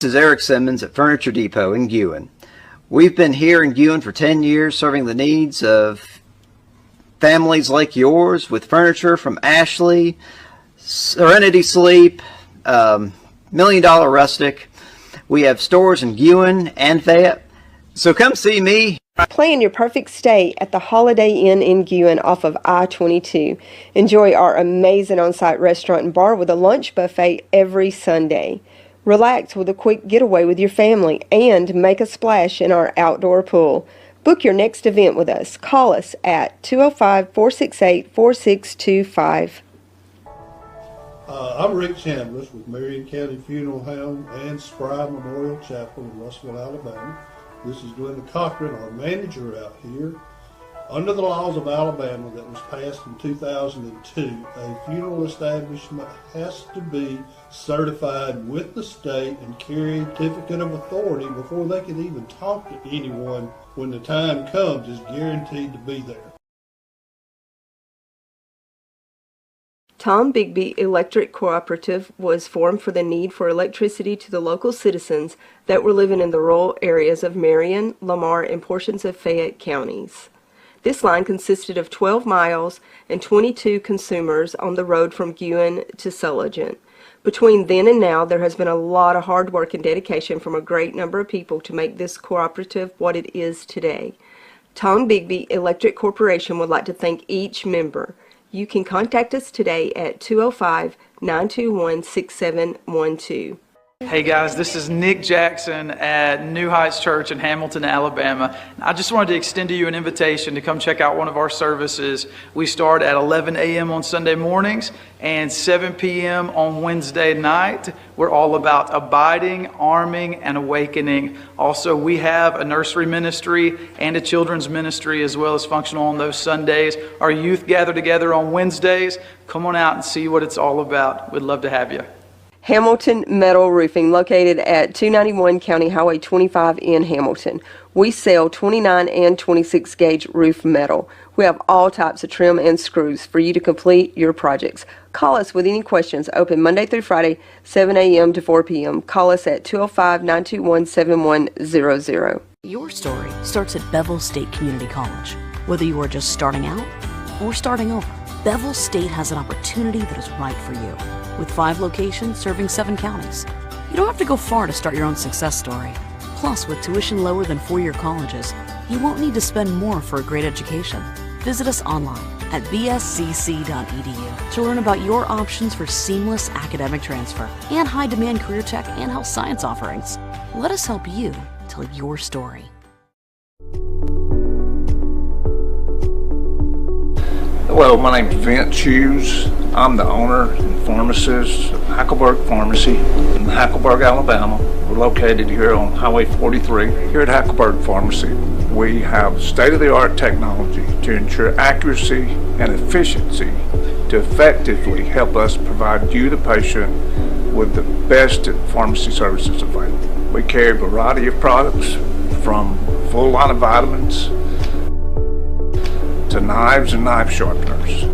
This is Eric Simmons at Furniture Depot in Guin. We've been here in Guin for 10 years serving the needs of families like yours with furniture from Ashley, Serenity Sleep, Million Dollar Rustic. We have stores in Guin and Fayette. So come see me. Plan your perfect stay at the Holiday Inn in Guin off of I-22. Enjoy our amazing on-site restaurant and bar with a lunch buffet every Sunday. Relax with a quick getaway with your family and make a splash in our outdoor pool. Book your next event with us. Call us at 205-468-4625. I'm Rick Chambliss with Marion County Funeral Home and Spry Memorial Chapel in Russellville, Alabama. This is Glenda Cochran, our manager out here. Under the laws of Alabama that was passed in 2002, a funeral establishment has to be certified with the state and carry a certificate of authority before they can even talk to anyone when the time comes is guaranteed to be there. Tom Bigby Electric Cooperative was formed for the need for electricity to the local citizens that were living in the rural areas of Marion, Lamar, and portions of Fayette counties. This line consisted of 12 miles and 22 consumers on the road from Guin to Sulligent. Between then and now, there has been a lot of hard work and dedication from a great number of people to make this cooperative what it is today. Tom Bigby Electric Corporation would like to thank each member. You can contact us today at 205-921-6712. Hey guys, this is Nick Jackson at New Heights Church in Hamilton, Alabama. I just wanted to extend to you an invitation to come check out one of our services. We start at 11 a.m. on Sunday mornings and 7 p.m. on Wednesday night. We're all about abiding, arming, and awakening. Also, we have a nursery ministry and a children's ministry as well as functional on those Sundays. Our youth gather together on Wednesdays. Come on out and see what it's all about. We'd love to have you. Hamilton Metal Roofing, located at 291 County Highway 25 in Hamilton. We sell 29 and 26 gauge roof metal. We have all types of trim and screws for you to complete your projects. Call us with any questions. Open Monday through Friday, 7 a.m. to 4 p.m. Call us at 205-921-7100. Your story starts at Bevel State Community College. Whether you are just starting out or starting over, Bevel State has an opportunity that is right for you. With 5 locations serving 7 counties. You don't have to go far to start your own success story. Plus, with tuition lower than 4-year colleges, you won't need to spend more for a great education. Visit us online at bscc.edu to learn about your options for seamless academic transfer and high-demand career tech and health science offerings. Let us help you tell your story. Hello, my name is Vince Hughes. I'm the owner and pharmacist of Hackleburg Pharmacy in Hackleburg, Alabama. We're located here on Highway 43. Here at Hackleburg Pharmacy, we have state-of-the-art technology to ensure accuracy and efficiency to effectively help us provide you, the patient, with the best pharmacy services available. We carry a variety of products from a full line of vitamins to knives and knife sharpeners.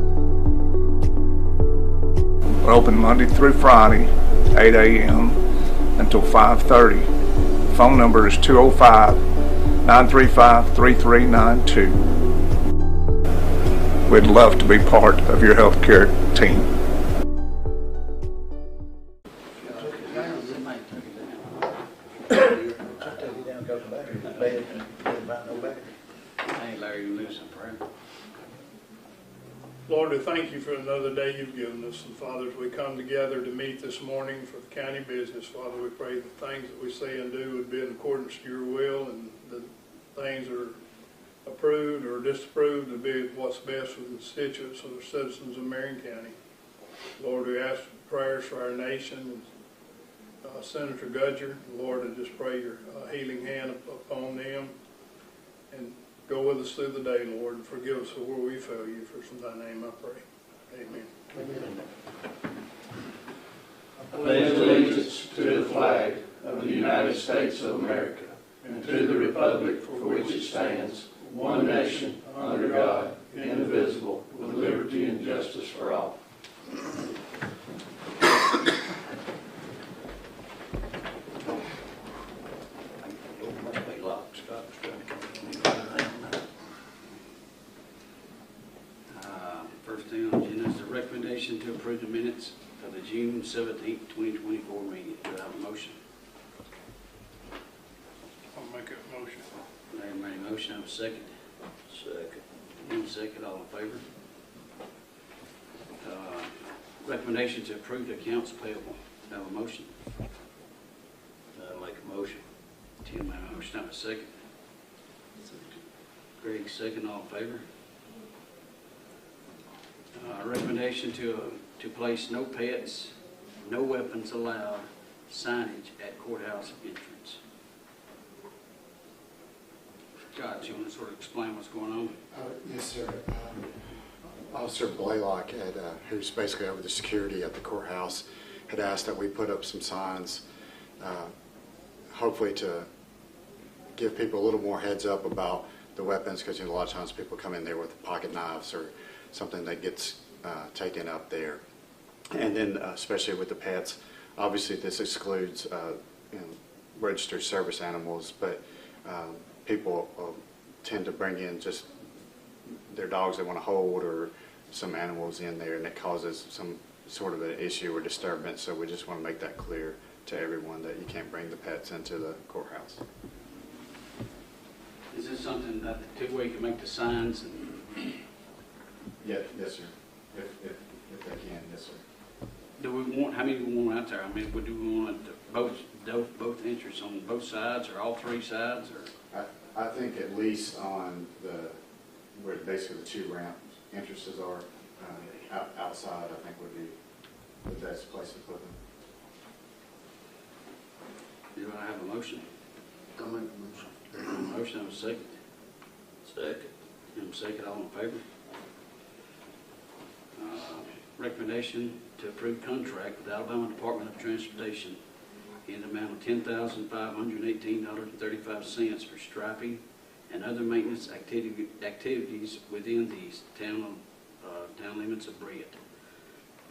We're open Monday through Friday, 8 a.m. until 5:30. Phone number is 205-935-3392. We'd love to be part of your healthcare team. Lord, we thank you for another day you've given us. And Father, as we come together to meet this morning for the county business, Father, we pray the things that we say and do would be in accordance to your will, and the things that are approved or disapproved would be what's best for the constituents or the citizens of Marion County. Lord, we ask for prayers for our nation and Senator Gudger. Lord, I just pray your healing hand upon them. And go with us through the day, Lord, and forgive us for where we fail you. For in thy name I pray. Amen. I pledge allegiance to the flag of the United States of America and to the republic for which it stands, one nation, under God, indivisible, with liberty and justice for all. recommendation to approve the minutes of the June 17th, 2024 meeting. Do I have a motion? I'll make that motion. Larry made a motion, I have a second. Second. Any second, all in favor? Recommendation to approve the accounts payable. Do I have a motion? I'll make a motion. Tim made a motion, I have a second. Greg, second, all in favor? Recommendation to place no pets, no weapons allowed signage at courthouse entrance. Scott, you want to sort of explain what's going on? Yes, sir. Officer Blaylock, who's basically over the security at the courthouse, had asked that we put up some signs, hopefully to give people a little more heads up about the weapons, because a lot of times people come in there with pocket knives or something that gets taken up there. And then especially with the pets, obviously this excludes registered service animals, but people tend to bring in just their dogs they want to hold or some animals in there, and it causes some sort of an issue or disturbance. So we just want to make that clear to everyone that you can't bring the pets into the courthouse. Is this something that the two-way can make the signs? And Yeah, yes, sir. If they can, yes, sir. do we want, how many do we want out there? I mean, do we want both entries on both sides or all three sides? Or I think at least on where basically the two ramp entrances are, outside, I think would be the best place to put them. Do I have a motion? I'll make a motion. Motion, I have a second. Second. And a second, all in favor? Recommendation to approve contract with Alabama Department of Transportation in the amount of $10,518.35 for striping and other maintenance activities within the town limits of Britt.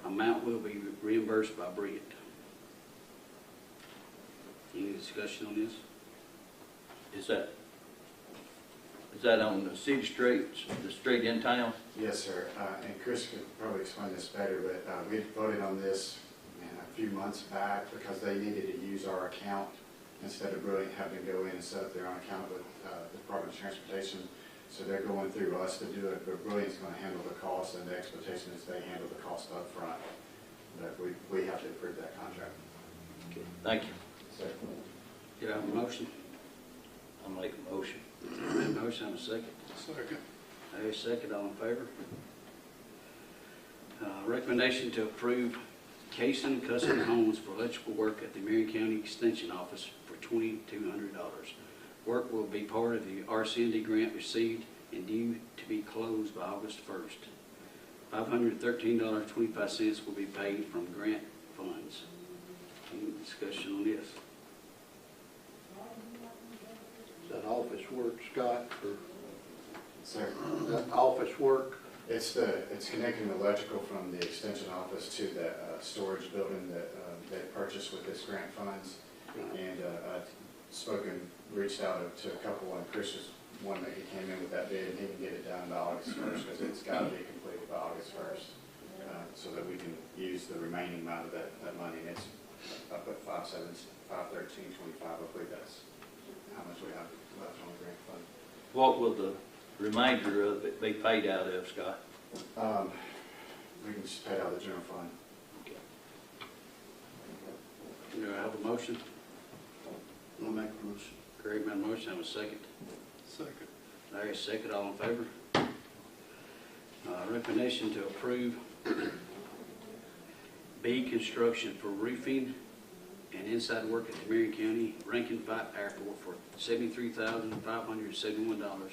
Amount will be reimbursed by Britt. Any discussion on this? Is that on the city streets, the street in town? Yes, sir. And Chris could probably explain this better, but we voted on this a few months back because they needed to use our account instead of Brilliant having to go in and set up their own account with the Department of Transportation. So they're going through us to do it, but Brilliant's going to handle the cost, and the expectation is they handle the cost up front. But we have to approve that contract. Okay, thank you. So, Do I have a motion? I'll make a motion. Motion, I have a second. Second. I have a second, all in favor? Recommendation to approve Cason Custom Homes for electrical work at the Marion County Extension Office for $2,200. Work will be part of the RC&D grant received and due to be closed by August 1st. $513.25 will be paid from grant funds. Any discussion on this? Is that office work, Scott, or sir, is that office work? it's connecting the electrical from the extension office to the storage building that they purchased with this grant funds. And I've reached out to a couple, and Chris was one that he came in with that bid, and he can get it done by August 1st because it's got to be completed by August 1st so that we can use the remaining amount of that money. And it's up at $513.25. I believe that's how much we have left on the grant fund. What will the remainder of it be paid out of, Scott? We can just pay out of the general fund. Do I have a motion? I'll make a motion. Greg made a motion, I have a second. Second. Larry, second, all in favor? Recommendation to approve B construction for roofing and inside work at the Marion County Rankin Fight Airport for $73,571.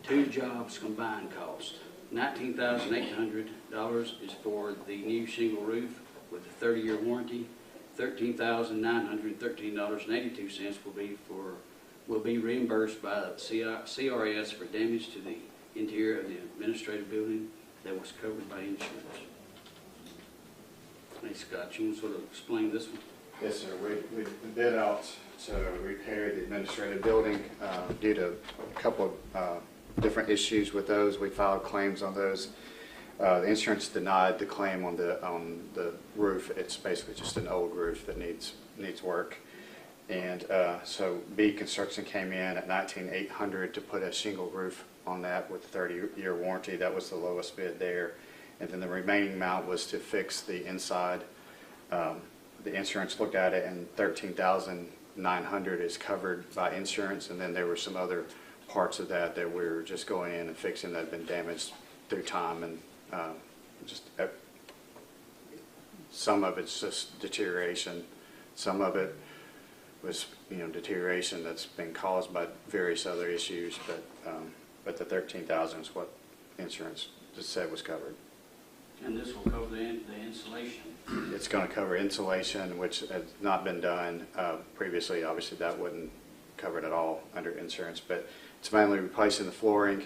Two jobs combined cost. $19,800 is for the new shingle roof with a 30-year warranty. $13,913.82 will be reimbursed by the CRS for damage to the interior of the administrative building that was covered by insurance. Hey Scott, you want to sort of explain this one? Yes, sir. We bid out to repair the administrative building due to a couple of different issues with those. We filed claims on those. The insurance denied the claim on the roof. It's basically just an old roof that needs work. And so B Construction came in at $19,800 to put a shingle roof on that with a 30-year warranty. That was the lowest bid there. And then the remaining amount was to fix the inside. The insurance looked at it, and $13,900 is covered by insurance. And then there were some other parts of that we were just going in and fixing that had been damaged through time, and some of it's just deterioration. Some of it was, deterioration that's been caused by various other issues, but the $13,000 is what insurance just said was covered. And this will cover the insulation? It's going to cover insulation, which has not been done previously. Obviously, that wouldn't cover it at all under insurance, but it's mainly replacing the flooring.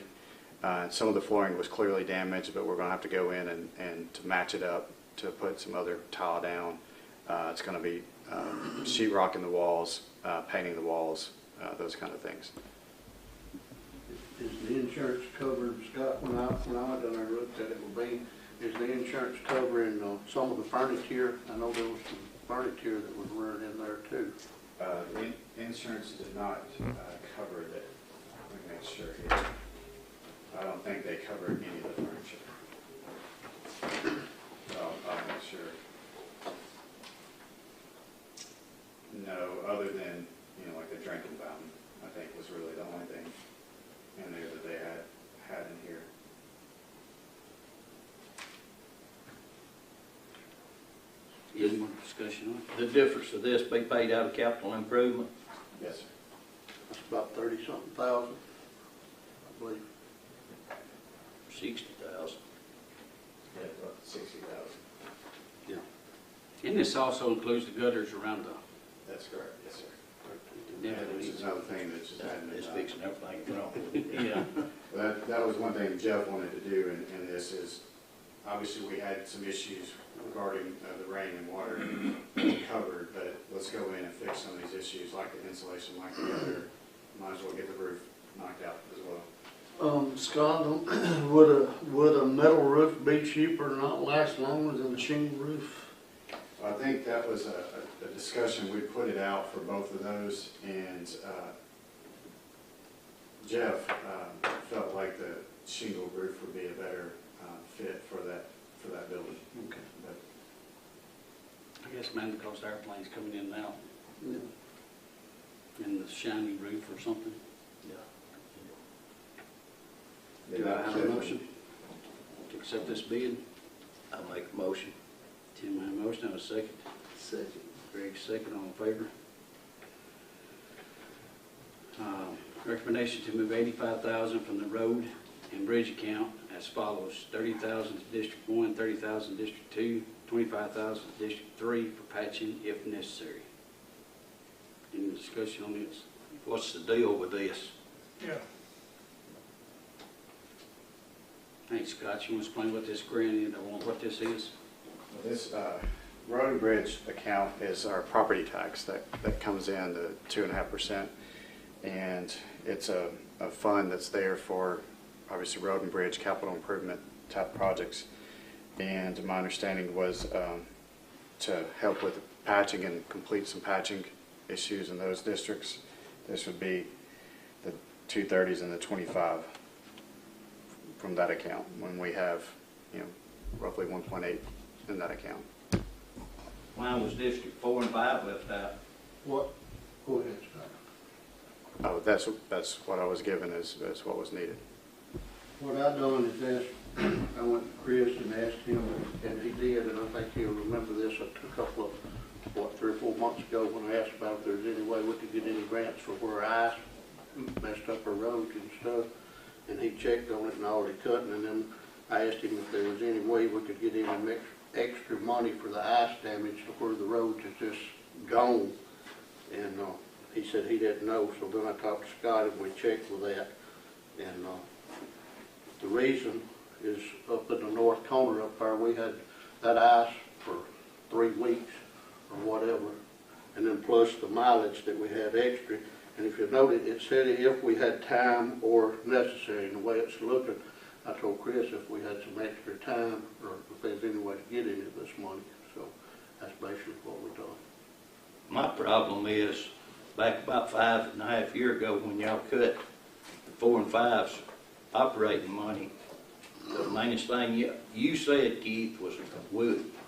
Some of the flooring was clearly damaged, but we're going to have to go in and to match it up to put some other tile down. It's going to be sheetrocking the walls, painting the walls, those kind of things. Is the insurance covered, Scott, when I went down there and looked at it, is the insurance covering some of the furniture? I know there was some furniture that was running in there too. The insurance did not cover that. Let me make sure here. I don't think they covered any of the furniture. I'll make sure. No, other than, like the drinking fountain, I think was really the only thing in there that they had in here. Any more discussion on it? The difference of this be paid out of capital improvement? Yes, sir. That's about 30-something thousand, I believe. 60,000. Yeah, about 60,000. Yeah. And this also includes the gutters around the... That's correct. Yes, sir. Yeah, which is another thing that just hadn't been It's done. fixing everything wrong. Yeah. Well, that was one thing Jeff wanted to do in this is, obviously we had some issues regarding the rain and water covered, but let's go in and fix some of these issues like the insulation, like the gutter. Might as well get the roof knocked out as well. Scott, would a metal roof be cheaper and not last longer than a shingle roof? I think that was a discussion. We put it out for both of those, and Jeff felt like the shingle roof would be a better fit for that building. Okay. But I guess mainly because airplanes coming in and out. Yeah. And the shiny roof or something. Yeah. Do I have a motion to accept this bid? I'll make a motion. Tim made a motion, have a second. Second. Greg, second, all in favor? Recommendation to move $85,000 from the road and bridge account as follows: $30,000 to District 1, $30,000 to District 2, $25,000 to District 3 for patching if necessary. Any discussion on this? What's the deal with this? Yeah. Hey, Scott, you want to explain what this grant is, or what this is? this road and bridge account is our property tax that comes in, the 2.5%. And it's a fund that's there for, obviously, road and bridge capital improvement type projects. And my understanding was to help with patching and complete some patching issues in those districts. This would be the 230s and the 25 from that account when we have, roughly 1.8 in that account. Why was District 4 and 5 left out? What? Go ahead, Scott. Oh, that's what I was given as what was needed. What I done is asked, I went to Chris and asked him, and he did, and I think he'll remember this, a couple of, 3 or 4 months ago when I asked about if there's any way we could get any grants for where ice messed up our roads and stuff. And he checked on it and already cutting, and then I asked him if there was any way we could get any extra money for the ice damage to where the roads is just gone. And he said he didn't know, so then I talked to Scott and we checked with that. And the reason is up in the north corner up there, we had that ice for 3 weeks or whatever, and then plus the mileage that we had extra. And if you notice, it said if we had time or necessary, and the way it's looking, I told Chris if we had some extra time, or if there's any way to get any of this money, so that's basically what we're doing. My problem is, back about 5.5 years ago, when y'all cut the 4 and 5's operating money, the mainest thing you said, Keith, was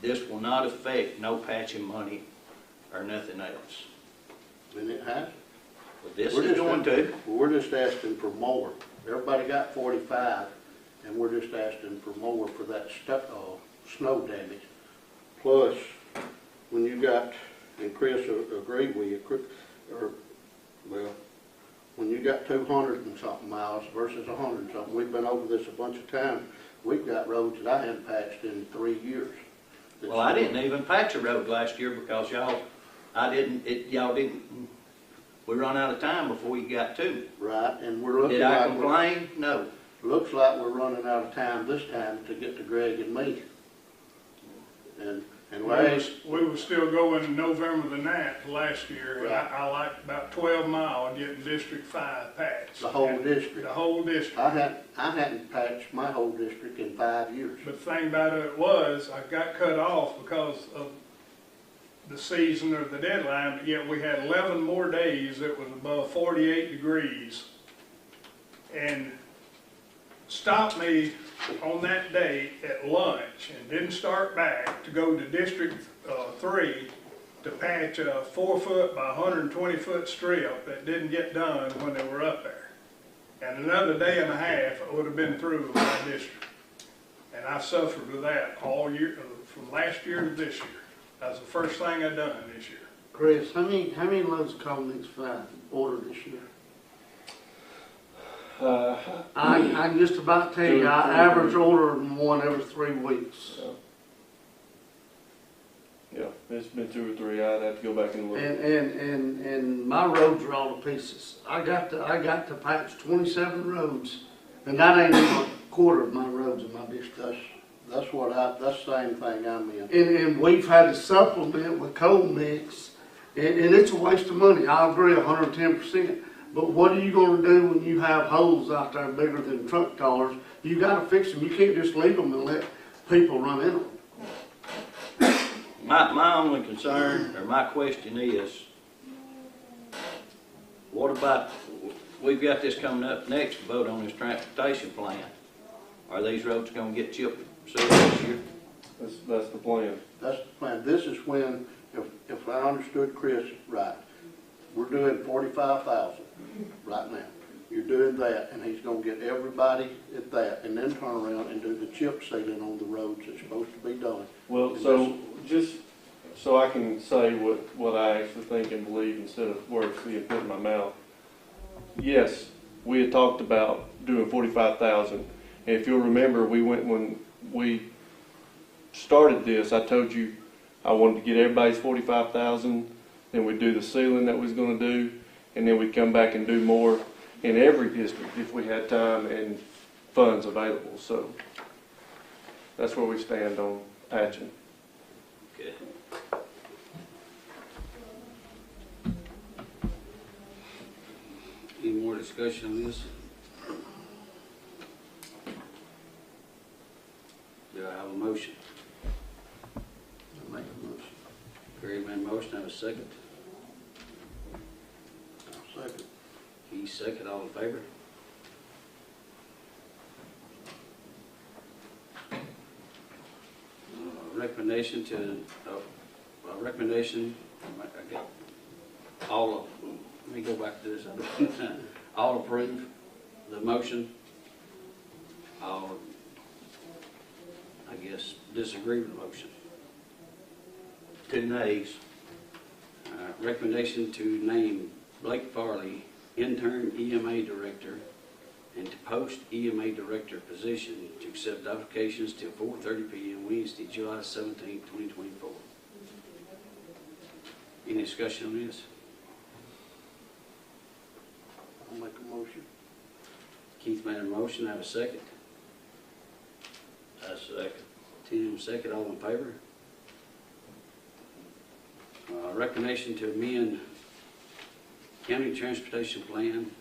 this will not affect no patching money or nothing else. And it has. But this is going to. We're just asking for more. Everybody got 45, and we're just asking for more for that snow damage. Plus, when you got, and Chris agreed with you, when you got 200 and something miles versus 100 and something, we've been over this a bunch of times. We've got roads that I hadn't patched in 3 years. Well, I didn't even patch a road last year because we run out of time before you got to. Right, and we're looking Did I like complain? No. Looks like we're running out of time this time to get to Greg and me. And last, We were still going November the 9th last year, and Right. I liked about 12 miles getting District 5 patched. the whole district. The whole district. I hadn't patched my whole district in 5 years. But the thing about it was, I got cut off because of the season or the deadline, but yet we had 11 more days that was above 48 degrees. And stopped me on that day at lunch and didn't start back to go to District 3 to patch a 4-foot by 120-foot strip that didn't get done when they were up there. And another day and a half, I would have been through with my district. And I suffered with that all year, from last year to this year. That's the first thing I done this year. Chris, how many loads of Cold 5 ordered this year? I can just about tell you, I average ordering one every 3 weeks. Yeah, it's been 2 or 3. I'd have to go back and look. And my roads are all to pieces. I got to patch 27 roads, and that ain't even a quarter of my roads in my district. That's the same thing I'm in. And we've had to supplement with coal mix, and it's a waste of money. I agree 110%. But what are you going to do when you have holes out there bigger than truck tires? You got to fix them. You can't just leave them and let people run in them. My only concern, or my question is, what about, we've got this coming up next to vote on this transportation plan. Are these roads going to get chipped sealed this year? That's the plan. That's the plan. This is when, if I understood Chris right, we're doing 45,000 right now. You're doing that, and he's going to get everybody at that, and then turn around and do the chip sealing on the roads that's supposed to be done. Well, so just so I can say what I actually think and believe instead of words being put in my mouth. Yes, we had talked about doing 45,000. And if you'll remember, when we started this, I told you I wanted to get everybody's 45,000. Then we'd do the sealing that we was going to do, and then we'd come back and do more in every district if we had time and funds available. So that's where we stand on patching. Okay. Any more discussion on this? Do I have a motion? I make a motion. Greg made a motion, have a second. I'll second. Keith second, all in favor? Recommendation I got all of, let me go back to this. All approve the motion. All, I guess, disagree with the motion. 2 nays. Recommendation to name Blake Farley intern EMA director and to post EMA director position to accept applications till 4:30 p.m. Wednesday, July 17, 2024. Any discussion on this? I'll make a motion. Keith made a motion, have a second. I second. Tim second, all in favor? Recommendation to amend county transportation plan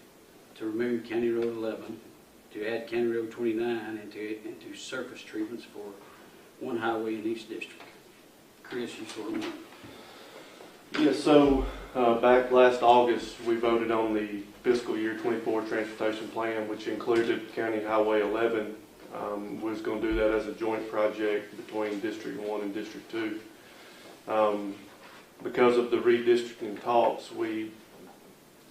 to remove County Road 11 to add County Road 29 into surface treatments for one highway in each district. Chris, you sort of want. Yeah, so back last August, we voted on the fiscal year 24 transportation plan, which included County Highway 11. We was going to do that as a joint project between District 1 and District 2. Because of the redistricting talks,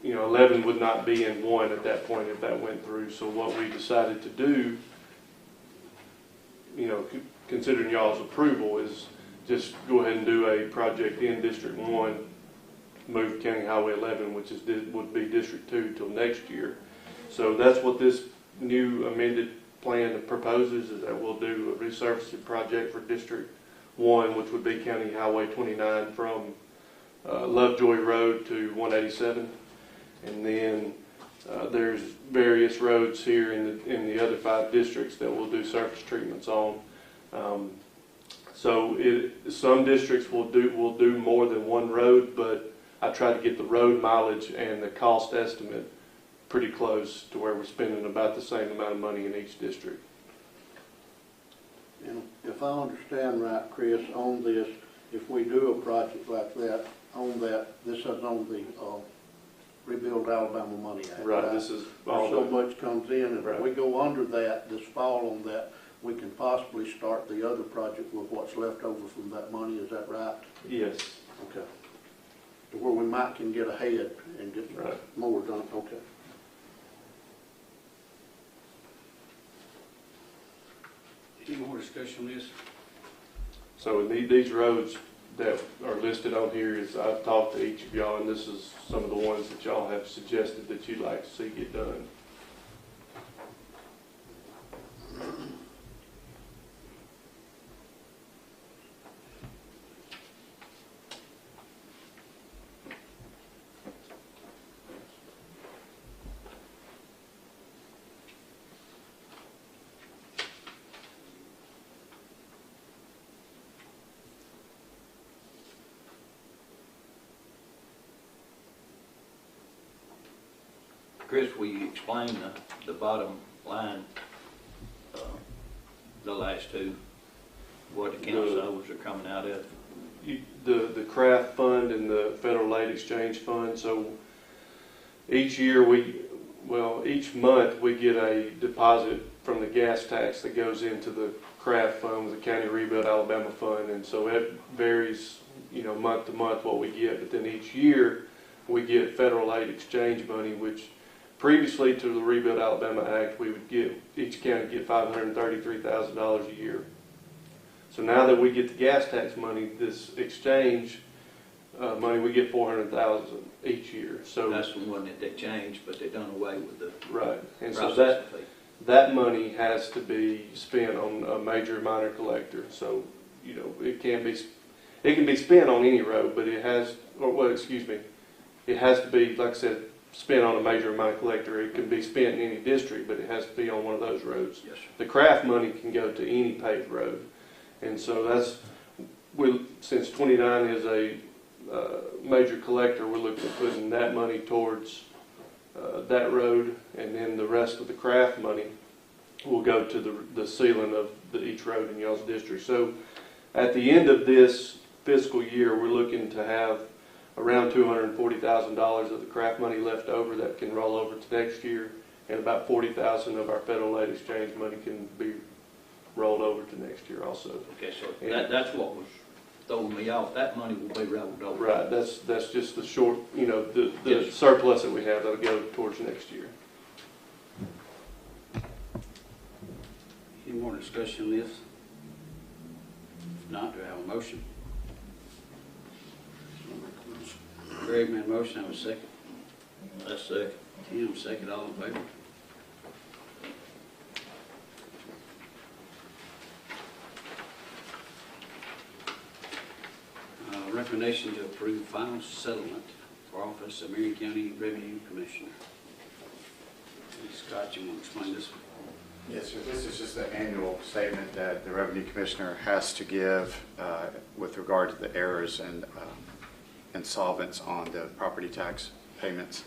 11 would not be in 1 at that point if that went through. So what we decided to do, considering y'all's approval, is just go ahead and do a project in District 1, move County Highway 11, which would be District 2 till next year. So that's what this new amended plan proposes, is that we'll do a resurfacing project for District 1, which would be County Highway 29 from Lovejoy Road to 187. And then there's various roads here in the other 5 districts that we'll do surface treatments on. Some districts will do more than one road, but I try to get the road mileage and the cost estimate pretty close to where we're spending about the same amount of money in each district. And if I understand right, Chris, on this, if we do a project like that, this is on the Rebuild Alabama Money Act. Right. This is all so much comes in, and right. if we go under that this fall on that, we can possibly start the other project with what's left over from that money. Is that right? Yes. Okay. Where we can get ahead and get right. more done. Okay. Any more discussion on this? So these roads that are listed on here, is I've talked to each of y'all, and this is some of the ones that y'all have suggested that you'd like to see get done. Chris, will you explain the bottom line, the last two, what the county salaries are coming out of? The craft fund and the federal aid exchange fund. So each year each month we get a deposit from the gas tax that goes into the craft fund with the County Rebuild Alabama fund, and so it varies, month to month what we get. But then each year we get federal aid exchange money, which previously to the Rebuild Alabama Act, we would each county get $533,000 a year. So now that we get the gas tax money, this exchange money, we get $400,000 each year. So that's the one that they changed, but they done away with the right. And so processing fee. That money has to be spent on a major and minor collector. So it can be spent on any road, but it has to be, like I said, spent on a major and minor collector. It can be spent in any district, but it has to be on one of those roads. Yes, sir. The craft money can go to any paved road. And so since 29 is a major collector, we're looking at putting that money towards that road, and then the rest of the craft money will go to the sealing of each road in y'all's district. So at the end of this fiscal year, we're looking to have around $240,000 of the craft money left over that can roll over to next year, and about $40,000 of our federal aid exchange money can be rolled over to next year also. Okay, so that's what was throwing me off. That money will be rolled over. Right. That's just the short, the yes, surplus that we have that'll go towards next year. Any more discussion on this? If not, do I have a motion? Greg made a motion, I have a second. That's second. Tim, second, all in favor? Recommendation to approve final settlement for office of Marion County Revenue Commissioner. Scott, you want to explain this one? Yes, sir. This is just the annual statement that the Revenue Commissioner has to give with regard to the errors and insolvents on the property tax payments.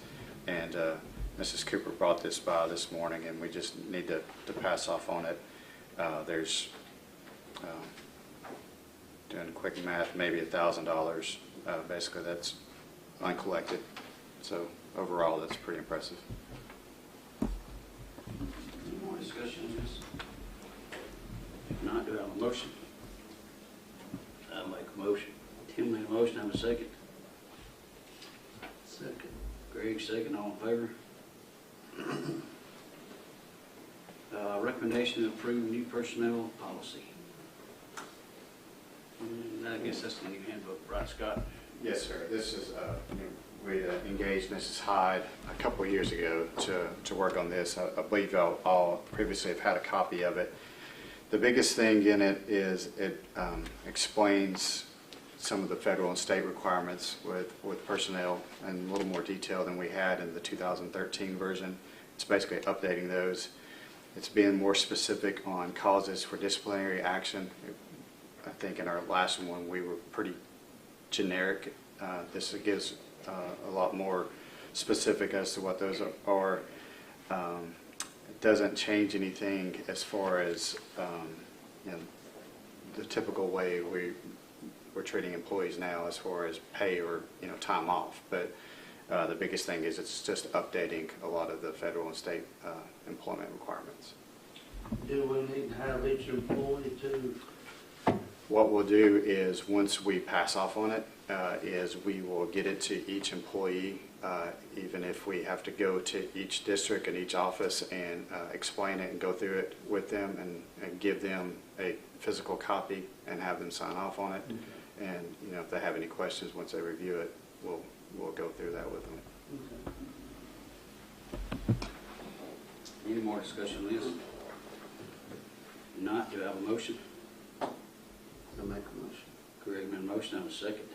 And Mrs. Cooper brought this by this morning, and we just need to pass off on it. There's, doing quick math, maybe $1,000. Basically, that's uncollected. So overall, that's pretty impressive. Any more discussion on this? If not, do I have a motion? I'll make a motion. Tim made a motion, have a second. Second. Greg, second, all in favor? Recommendation to approve new personnel policy. And I guess that's the new handbook, right, Scott? Yes, sir. This is, we engaged Mrs. Hyde a couple of years ago to work on this. I believe y'all all previously have had a copy of it. The biggest thing in it is it explains some of the federal and state requirements with personnel in a little more detail than we had in the 2013 version. It's basically updating those. It's being more specific on causes for disciplinary action. I think in our last one we were pretty generic. This gives a lot more specific as to what those are. It doesn't change anything as far as you know, the typical way we're treating employees now as far as pay or time off. But the biggest thing is it's just updating a lot of the federal and state employment requirements. Do we need to have each employee to? What we'll do is once we pass off on it, is we will get it to each employee, even if we have to go to each district and each office and explain it and go through it with them and give them a physical copy and have them sign off on it. Okay. And if they have any questions once they review it, we'll go through that with them. Okay. Any more discussion on this? If not, do I have a motion? I'll make a motion. Greg made a motion, have a second.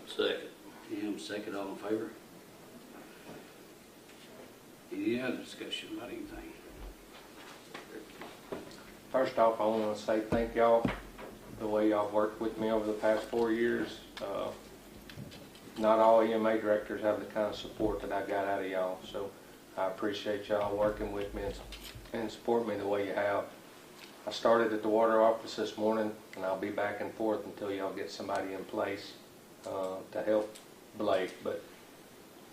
Second. Tim, second, all in favor? Any other discussion about anything? First off, I want to say thank y'all the way y'all worked with me over the past 4 years. Not all EMA directors have the kind of support that I got out of y'all, so I appreciate y'all working with me and support me the way you have. I started at the water office this morning, and I'll be back and forth until y'all get somebody in place to help Blake. But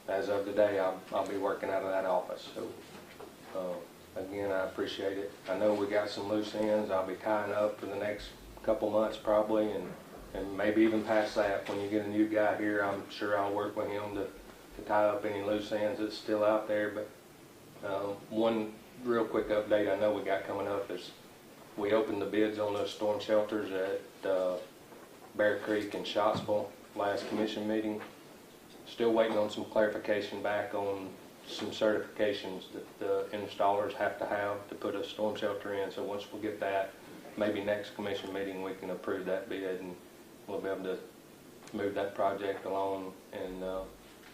as of today, I'll be working out of that office. So again, I appreciate it. I know we got some loose ends. I'll be tying up for the next couple months probably, and maybe even past that. When you get a new guy here, I'm sure I'll work with him to tie up any loose ends that's still out there. But one real quick update I know we got coming up is we opened the bids on those storm shelters at Bear Creek and Scottsville last commission meeting. Still waiting on some clarification back on some certifications that the installers have to put a storm shelter in. So once we get that, maybe next commission meeting we can approve that bid and we'll be able to move that project along and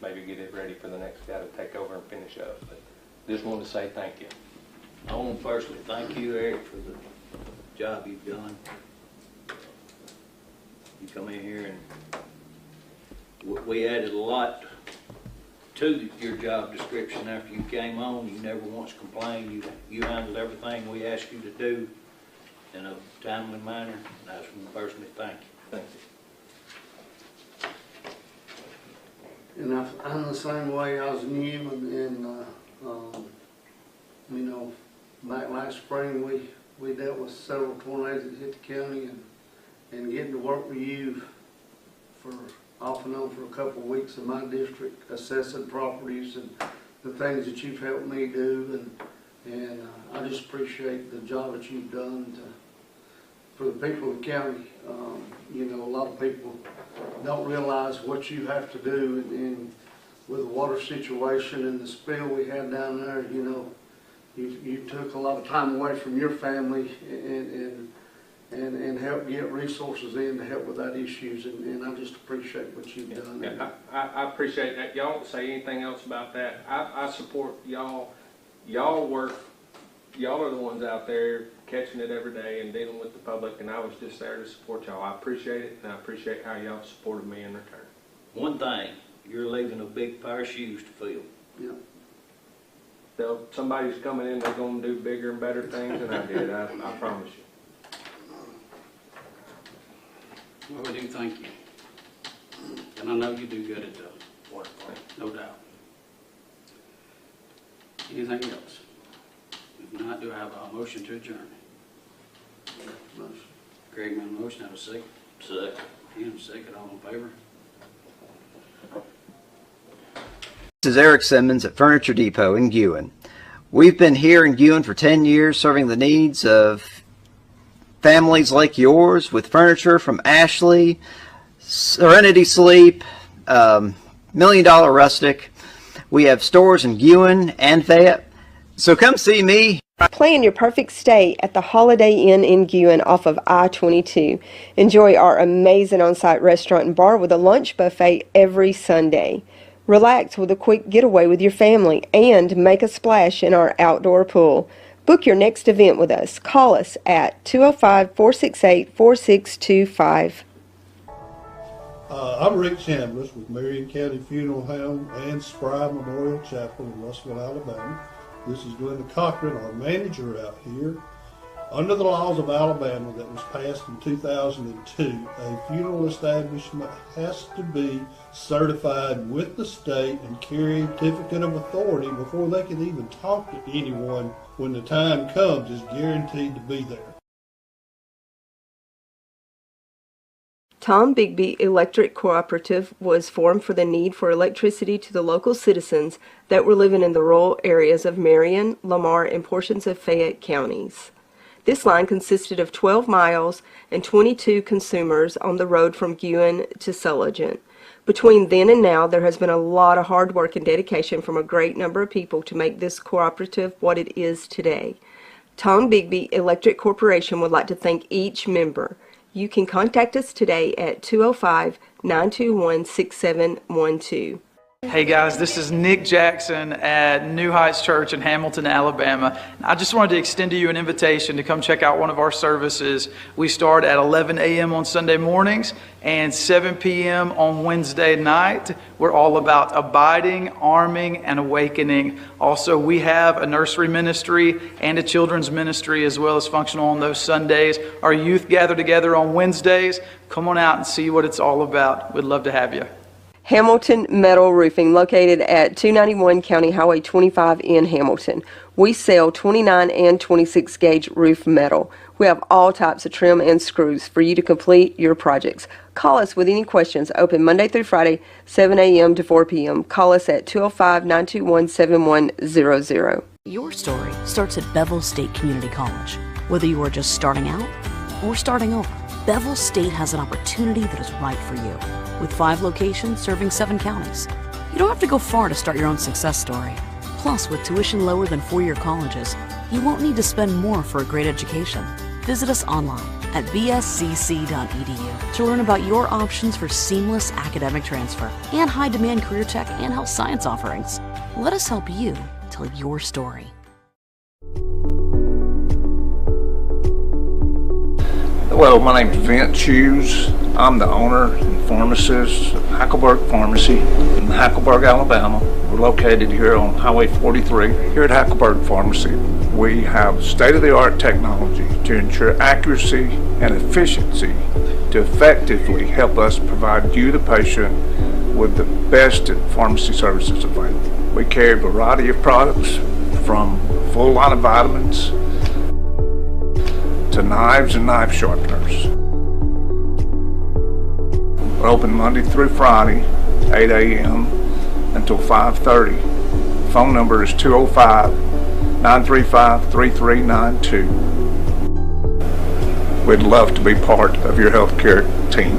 maybe get it ready for the next guy to take over and finish up. But just wanted to say thank you. I want to personally thank you, Eric, for the job you've done. You come in here and we added a lot to your job description after you came on. You never once complained. You handled everything we asked you to do in a timely manner. I just want to personally thank you. Thank you. And I'm the same way. I was new, and back last spring we dealt with several tornadoes that hit the county, and getting to work with you for off and on for a couple of weeks in my district, assessing properties and the things that you've helped me do, and I just appreciate the job that you've done for the people of the county. A lot of people don't realize what you have to do, and with the water situation and the spill we had down there, you took a lot of time away from your family and helped get resources in to help with that issues, and I just appreciate what you've done. Yeah, I appreciate that. Y'all don't say anything else about that. I support y'all. Y'all work. Y'all are the ones out there catching it every day and dealing with the public, and I was just there to support y'all. I appreciate it, and I appreciate how y'all supported me in return. One thing, you're leaving a big pair of shoes to fill. Yeah. Somebody's coming in, they're gonna do bigger and better things than I did, I promise you. Well, we do thank you. And I know you do good at the water park, no doubt. Anything else? If not, do I have a motion to adjourn? Motion. Greg made a motion, have a second. Second. Ian, second, all in favor? This is Eric Simmons at Furniture Depot in Guin. We've been here in Guin for 10 years serving the needs of families like yours with furniture from Ashley, Serenity Sleep, Million Dollar Rustic. We have stores in Guin and Fayette. So come see me. Plan your perfect stay at the Holiday Inn in Guin off of I-22. Enjoy our amazing on-site restaurant and bar with a lunch buffet every Sunday. Relax with a quick getaway with your family and make a splash in our outdoor pool. Book your next event with us. Call us at 205-468-4625. I'm Rick Chambliss with Marion County Funeral Home and Spry Memorial Chapel in Russellville, Alabama. This is Glenda Cochran, our manager out here. Under the laws of Alabama that was passed in 2002, a funeral establishment has to be certified with the state and carry a certificate of authority before they can even talk to anyone when the time comes is guaranteed to be there. Tom Bigby Electric Cooperative was formed for the need for electricity to the local citizens that were living in the rural areas of Marion, Lamar, and portions of Fayette counties. This line consisted of 12 miles and 22 consumers on the road from Guin to Sulligent. Between then and now, there has been a lot of hard work and dedication from a great number of people to make this cooperative what it is today. Tom Bigby Electric Corporation would like to thank each member. You can contact us today at 205-921-6712. Hey guys, this is Nick Jackson at New Heights Church in Hamilton, Alabama. I just wanted to extend to you an invitation to come check out one of our services. We start at 11 a.m. on Sunday mornings and 7 p.m. on Wednesday night. We're all about abiding, arming, and awakening. Also, we have a nursery ministry and a children's ministry as well as functional on those Sundays. Our youth gather together on Wednesdays. Come on out and see what it's all about. We'd love to have you. Hamilton Metal Roofing, located at 291 County Highway 25 in Hamilton. We sell 29 and 26 gauge roof metal. We have all types of trim and screws for you to complete your projects. Call us with any questions. Open Monday through Friday, 7 a.m. to 4 p.m. Call us at 205-921-7100. Your story starts at Bevel State Community College. Whether you are just starting out or starting over, Bevel State has an opportunity that is right for you. With 5 locations serving 7 counties. You don't have to go far to start your own success story. Plus, with tuition lower than 4-year colleges, you won't need to spend more for a great education. Visit us online at bscc.edu to learn about your options for seamless academic transfer and high-demand career tech and health science offerings. Let us help you tell your story. Hello, my name's Vince Hughes. I'm the owner and pharmacist of Hackleburg Pharmacy in Hackleburg, Alabama. We're located here on Highway 43. Here at Hackleburg Pharmacy, we have state-of-the-art technology to ensure accuracy and efficiency to effectively help us provide you, the patient, with the best pharmacy services available. We carry a variety of products from full line of vitamins to knives and knife sharpeners. We're open Monday through Friday, 8 a.m. until 5:30. Phone number is 205-935-3392. We'd love to be part of your healthcare team.